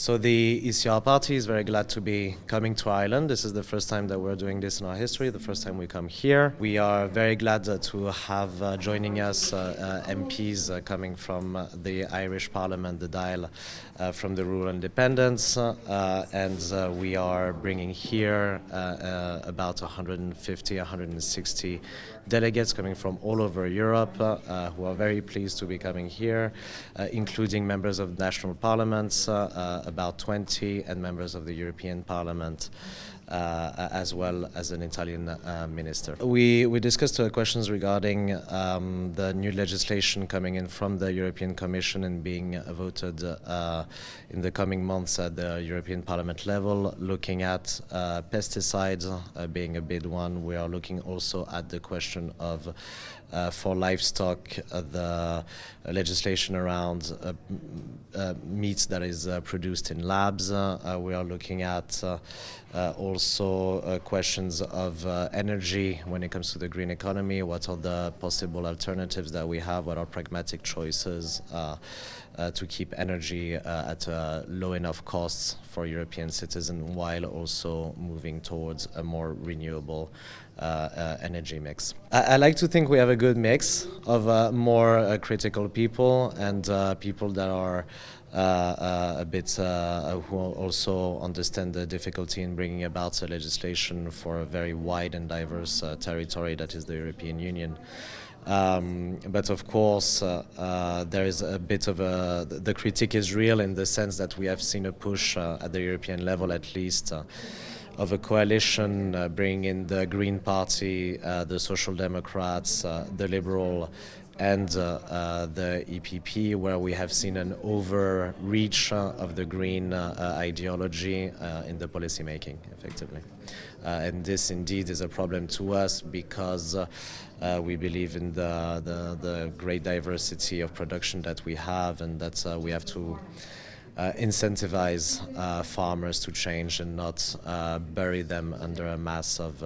So the ECR party is very glad to be coming to Ireland. This is the first time that we're doing this in our history, the first time we come here. We are very glad to have joining us MPs coming from the Irish Parliament, the Dáil, from the rural independents, and we are bringing here about 150, 160 delegates coming from all over Europe who are very pleased to be coming here, including members of national parliaments, about 20, and members of the European Parliament, as well as an Italian minister. We discussed questions regarding the new legislation coming in from the European Commission and being voted in the coming months at the European Parliament level, looking at pesticides being a big one. We are looking also at the question of for livestock, the legislation around meat that is produced in labs. We are looking at also questions of energy when it comes to the green economy. What are the possible alternatives that we have? What are pragmatic choices to keep energy at low enough costs for European citizens while also moving towards a more renewable energy mix. I like to think we have a good mix of more critical people and people that are a bit who also understand the difficulty in bringing about legislation for a very wide and diverse territory that is the European Union. But of course, there is a bit of the critique is real in the sense that we have seen a push at the European level, at least, of a coalition bringing in the Green Party, the Social Democrats, the Liberal, and the EPP, where we have seen an overreach of the green ideology in the policy making, effectively. And this indeed is a problem to us because we believe in the great diversity of production that we have, and that we have to incentivize farmers to change and not bury them under a mass of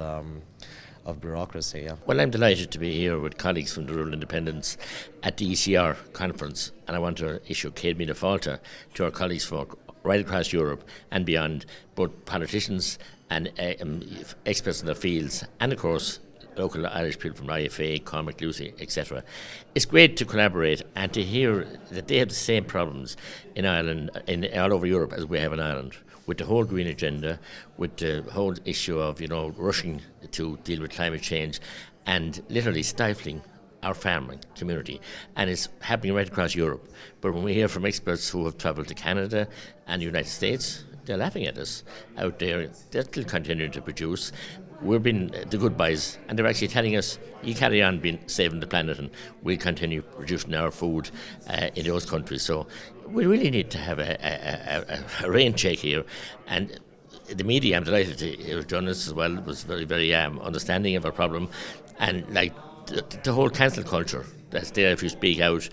bureaucracy. Yeah. Well, I'm delighted to be here with colleagues from the Rural Independents at the ECR conference, and I want to issue Céad Míle Fáilte to our colleagues from right across Europe and beyond, both politicians and experts in their fields, and of course local Irish people from IFA, Cormac, Lucy, etc. It's great to collaborate and to hear that they have the same problems in Ireland, all over Europe, as we have in Ireland, with the whole green agenda, with the whole issue of rushing to deal with climate change and literally stifling our farming community. And it's happening right across Europe. But when we hear from experts who have travelled to Canada and the United States, they're laughing at us out there. They're still continuing to produce. We're being the good guys, and they're actually telling us, you carry on saving the planet and we'll continue producing our food in those countries. So we really need to have a rain check here. And the media, I'm delighted to hear journalists as well, was very, very understanding of our problem. And like the whole cancel culture that's there, if you speak out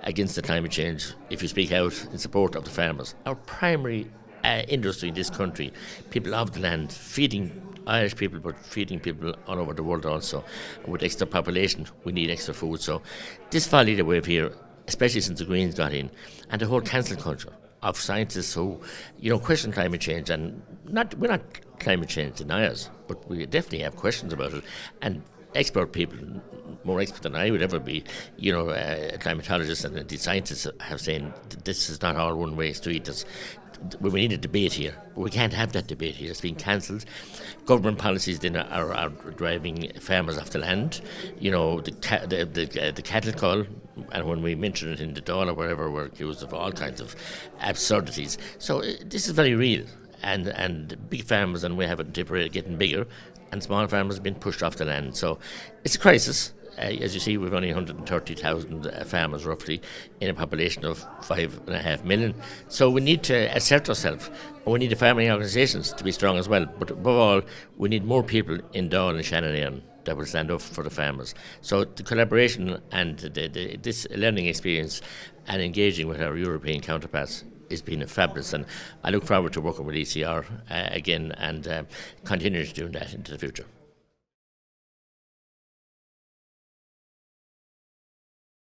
against the climate change, if you speak out in support of the farmers. Our primary industry in this country, people of the land, feeding Irish people, but feeding people all over the world also. With extra population, we need extra food. So this folly that we have here, especially since the Greens got in, and the whole cancel culture of scientists who, question climate change, and we're not climate change deniers, but we definitely have questions about it. And expert people, more expert than I would ever be, climatologists and the scientists have saying this is not all one-way street. We need a debate here, but we can't have that debate here. It's been cancelled. Government policies then are driving farmers off the land. The cattle cull, and when we mention it in the Dáil or wherever, we're accused of all kinds of absurdities. So this is very real, and big farmers, and we have it in Tipperary, getting bigger, and small farmers have been pushed off the land. So it's a crisis. As you see, we've only 130,000 farmers roughly in a population of 5.5 million. So we need to assert ourselves. We need the farming organisations to be strong as well. But above all, we need more people in Dáil and Shannon that will stand up for the farmers. So the collaboration and this learning experience and engaging with our European counterparts has been fabulous. And I look forward to working with ECR again and continuing to do that into the future.